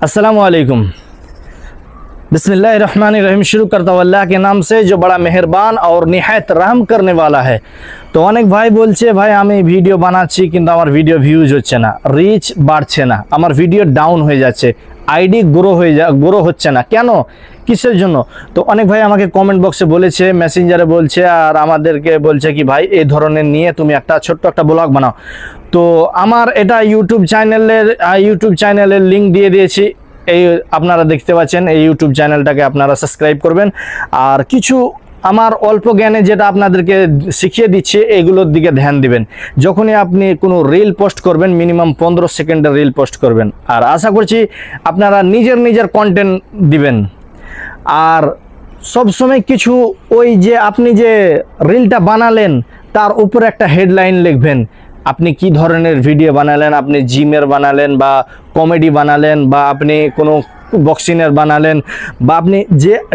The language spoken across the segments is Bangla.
अस्सलाम वालेकुम। बिस्मिल्लाहिर्रहमानिर्रहीम। शुरू करता हूँ अल्लाह के नाम से जो बड़ा मेहरबान और निहायत रहम करने वाला है। तो अनेक भाई बोलছে ভাই আমি ভিডিও বানাচ্ছি কিন্তু আমার ভিডিও ভিউজ হচ্ছে না, রিচ বাড়ছে না, আমার ভিডিও ডাউন হয়ে যাচ্ছে, আইডি গ্রো হচ্ছে না, কেন কিসের জন্য? তো অনেক ভাই আমাকে কমেন্ট বক্সে বলেছে, মেসেঞ্জারে বলছে, আর আমাদেরকে বলছে কি ভাই এই ধরনের নিয়ে তুমি একটা ছোট্ট একটা ব্লগ বানাও। তো আমার এটা ইউটিউব চ্যানেলের লিংক দিয়ে দিয়েছি, এই আপনারা দেখতে পাচ্ছেন। এই ইউটিউব চ্যানেলটাকে আপনারা সাবস্ক্রাইব করবেন, আর কিছু আমার অল্প জ্ঞানে যেটা আপনাদেরকে শিখিয়ে দিচ্ছি এগুলোর দিকে ধ্যান দিবেন। যখনই আপনি কোনো রিল পোস্ট করবেন মিনিমাম 15 সেকেন্ডের রিল পোস্ট করবেন, আর আশা করছি আপনারা নিজের কন্টেন্ট দিবেন। আর সবসময় কিছু ওই যে আপনি যে রিলটা বানালেন তার উপরে একটা হেডলাইন লিখবেন, আপনি কি ধরনের ভিডিও বানালেন, আপনি জিমের বানালেন বা কমেডি বানালেন বা আপনি কোনো বক্সিংয়ের বানালেন বা আপনি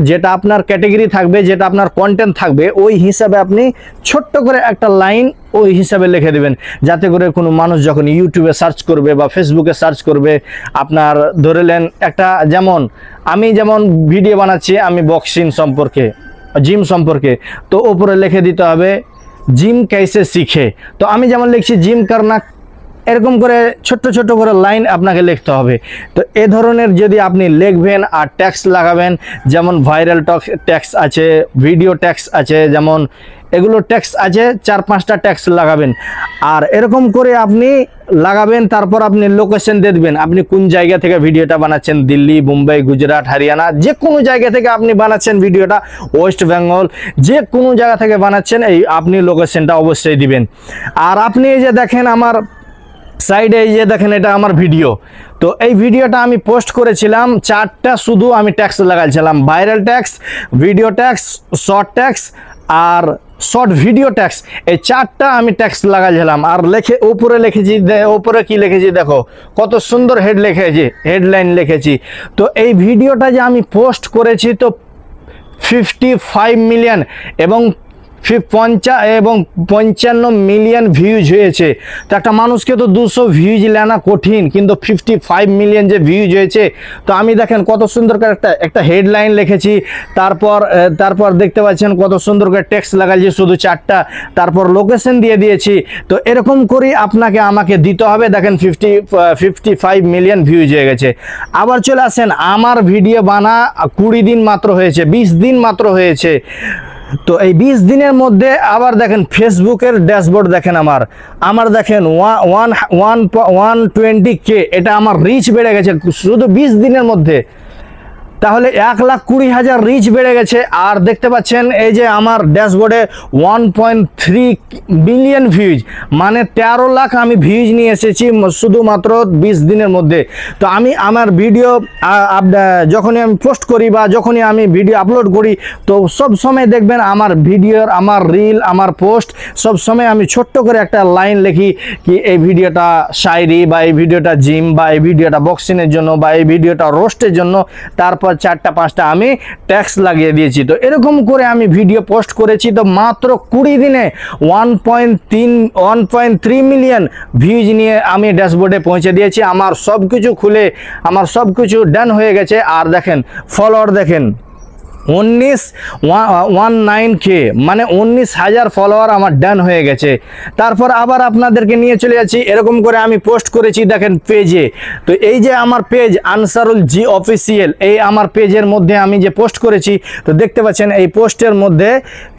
যেটা আপনার ক্যাটাগরি থাকবে, যেটা আপনার কন্টেন্ট থাকবে, ওই হিসাবে আপনি ছোট্ট করে একটা লাইন ওই হিসাবে লিখে দেবেন, যাতে করে কোনো মানুষ যখন ইউটিউবে সার্চ করবে বা ফেসবুকে সার্চ করবে, আপনার ধরেলেন একটা আমি যেমন ভিডিও বানাচ্ছি আমি বক্সিং সম্পর্কে, জিম সম্পর্কে, তো ওপরে লিখে দিতে হবে জিম कैसे सीखे। তো আমি যেমন লিখছি জিম করনা, এরকম করে ছোট্ট করে লাইন আপনাকে লিখতে হবে। তো এ ধরনের যদি আপনি লিখবেন আর ট্যাক্স লাগাবেন, যেমন ভাইরাল ট্যাক্স আছে, ভিডিও ট্যাক্স আছে, যেমন এগুলো ট্যাক্স আছে 4-5টা ট্যাক্স লাগাবেন। আর এরকম করে আপনি লাগাবেন, তারপর আপনি লোকেশন দিয়ে দেবেন, আপনি কোন জায়গা থেকে ভিডিওটা বানাচ্ছেন, দিল্লি, মুম্বাই, গুজরাট, হরিয়ানা, যে কোনো জায়গা থেকে আপনি বানাচ্ছেন ভিডিওটা, ওয়েস্ট বেঙ্গল, যে কোনো জায়গা থেকে বানাচ্ছেন, এই আপনি লোকেশনটা অবশ্যই দিবেন। আর আপনি এই যে দেখেন আমার সাইডে, এই যে দেখেন এটা আমার ভিডিও, তো এই ভিডিওটা আমি পোস্ট করেছিলাম 4টা, শুধু আমি ট্যাক্স লাগাইছিলাম, viral tags, video tags, short tags আর শর্ট ভিডিও ট্যাক্স, এই 4টা আমি ট্যাক্স লাগাইছিলাম। আর উপরে লিখেছি, উপরে কি লিখেছি দেখো, কত সুন্দর হেডলাইন লিখেছি। তো এই ভিডিওটা যে আমি পোস্ট করেছি তো 55 মিলিয়ন এবং 55 মিলিয়ন ভিউজ হয়েছে। তো একটা মানুষকে তো 200 ভিউজ নেওয়া কঠিন, কিন্তু 55 মিলিয়ন যে ভিউজ হয়েছে, তো আমি দেখেন কত সুন্দর করে একটা হেডলাইন লিখেছি, তারপর দেখতে পাচ্ছেন কত সুন্দর করে টেক্সট লাগাইছি শুধু 4টা, তারপর লোকেশন দিয়ে দিয়েছি। তো এরকম করে আমাকে দিতে হবে। দেখেন 55 মিলিয়ন ভিউজ হয়ে গেছে। আবার চলে আসেন, আমার ভিডিও বানা 20 দিন মাত্র হয়েছে, 20 দিন মাত্র হয়েছে। তো এই 20 দিনের মধ্যে আবার দেখেন ফেসবুকের ড্যাশবোর্ড দেখেন, আমার দেখেন 120K, এটা আমার রিচ বেড়ে গেছে শুধু 20 দিনের মধ্যে। তাহলে 1,20,000 রিচ বেড়ে গেছে। আর দেখতে পাচ্ছেন এই যে আমার ড্যাশবোর্ডে 1.3 বিলিয়ন ভিউজ, মানে 13 লাখ আমি ভিউজ নিয়ে এসেছি শুধুমাত্র 20 দিনের মধ্যে। তো আমি আমার ভিডিও যখনই আমি পোস্ট করি বা যখনই আমি ভিডিও আপলোড করি, তো সব সময় দেখবেন আমার ভিডিওর, আমার রিল, আমার পোস্ট, সব সময় আমি ছোট্ট করে একটা লাইন লিখি কি এই ভিডিওটা শায়রি, বা এই ভিডিওটা জিম, বা এই ভিডিওটা বক্সিংয়ের জন্য, বা এই ভিডিওটা রোস্টের জন্য, তারপর 4টা-5টা আমি ট্যাক্স লাগিয়ে দিয়েছি। তো এরকম করে আমি ভিডিও পোস্ট করেছি, তো মাত্র 20 দিনে 1.3 মিলিয়ন ভিউজ নিয়ে আমি ড্যাশবোর্ডে পৌঁছে দিয়েছি। আমার সব কিছু খুলে আমার সব কিছু ডান হয়ে গেছে। আর দেখেন ফলোয়ার দেখেন 19K, মানে 19,000 ফলোয়ার আমার ডান হয়ে গেছে। তারপর আবার আপনাদেরকে নিয়ে চলে যাচ্ছি, এরকম করে আমি পোস্ট করেছি দেখেন পেজে। তো এই যে আমার পেজ আনসারুল জি অফিসিয়াল, এই আমার পেজের মধ্যে আমি যে পোস্ট করেছি, তো দেখতে পাচ্ছেন এই পোস্টের মধ্যে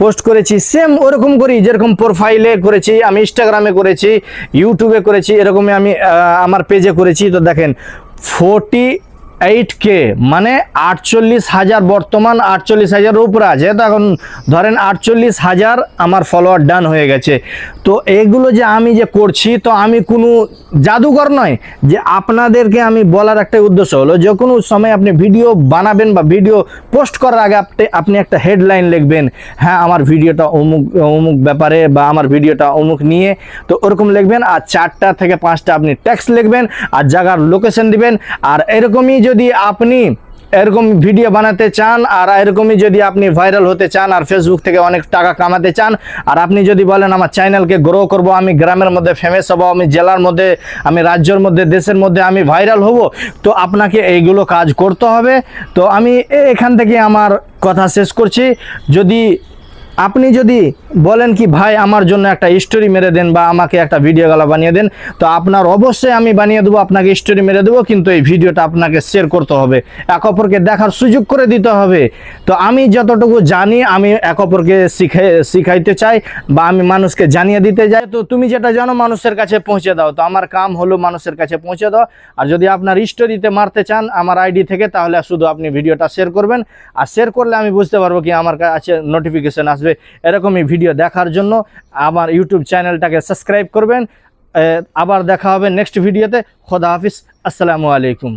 পোস্ট করেছি সেম ওরকম করি, যেরকম প্রোফাইলে করেছি, আমি ইনস্টাগ্রামে করেছি, ইউটিউবে করেছি, এরকমই আমি আমার পেজে করেছি। তো দেখেন 48K, মানে 48,000, বর্তমান 48,000 উপরে আছে। তো এখন ধরেন 48,000 আমার ফলোয়ার ডান হয়ে গেছে। তো এগুলো যে আমি যে করছি, তো আমি কোনো জাদুকর নয়, যে আপনাদেরকে আমি বলার একটা উদ্দেশ্য হলো, যে কোনো সময় আপনি ভিডিও বানাবেন বা ভিডিও পোস্ট করার আগে আপনি একটা হেডলাইন লিখবেন, হ্যাঁ আমার ভিডিওটা অমুক ব্যাপারে, বা আমার ভিডিওটা অমুক নিয়ে, তো ওরকম লিখবেন। আর 4টা থেকে 5টা আপনি ট্যাক্স লিখবেন, আর জায়গার লোকেশন দিবেন। আর এরকমই যদি আপনি এরকম ভিডিও বানাতে চান আর এরকমই যদি আপনি ভাইরাল হতে চান আর ফেসবুক থেকে অনেক টাকা কামাতে চান, আর আপনি যদি বলেন আমার চ্যানেলকে গ্রো করব, আমি গ্রামের মধ্যে ফেমাস হব, আমি জেলার মধ্যে, আমি রাজ্যের মধ্যে, দেশের মধ্যে আমি ভাইরাল হব, তো আপনাকে এইগুলো কাজ করতে হবে। তো আমি এখান থেকে আমার কথা শেষ করছি। আপনি যদি বলেন কি ভাই আমার জন্য একটা স্টোরি মেরে দেন বা আমাকে একটা ভিডিও গালা বানিয়ে দেন, তো আপনার অবশ্যই আমি বানিয়ে দেবো, আপনাকে স্টোরি মেরে দেবো, কিন্তু এই ভিডিওটা আপনাকে শেয়ার করতে হবে, এক অপরকে দেখার সুযোগ করে দিতে হবে। তো আমি যতটুকু জানি আমি এক অপরকে শিখাইতে চাই বা আমি মানুষকে জানিয়ে দিতে চাই। তো তুমি যেটা জানো মানুষের কাছে পৌঁছে দাও, তো আমার কাম হলো মানুষের কাছে পৌঁছে দাও। আর যদি আপনার স্টোরিতে মারতে চান আমার আইডি থেকে, তাহলে শুধু আপনি ভিডিওটা শেয়ার করবেন, আর শেয়ার করলে আমি বুঝতে পারবো কি আমার কাছে নোটিফিকেশন আসবে এরকমই ভিডিও দেখার জন্য। আমার ইউটিউব চ্যানেলটাকে সাবস্ক্রাইব করবেন। আবার দেখা হবে নেক্সট ভিডিওতে। খোদা হাফিজ, আসসালামু আলাইকুম।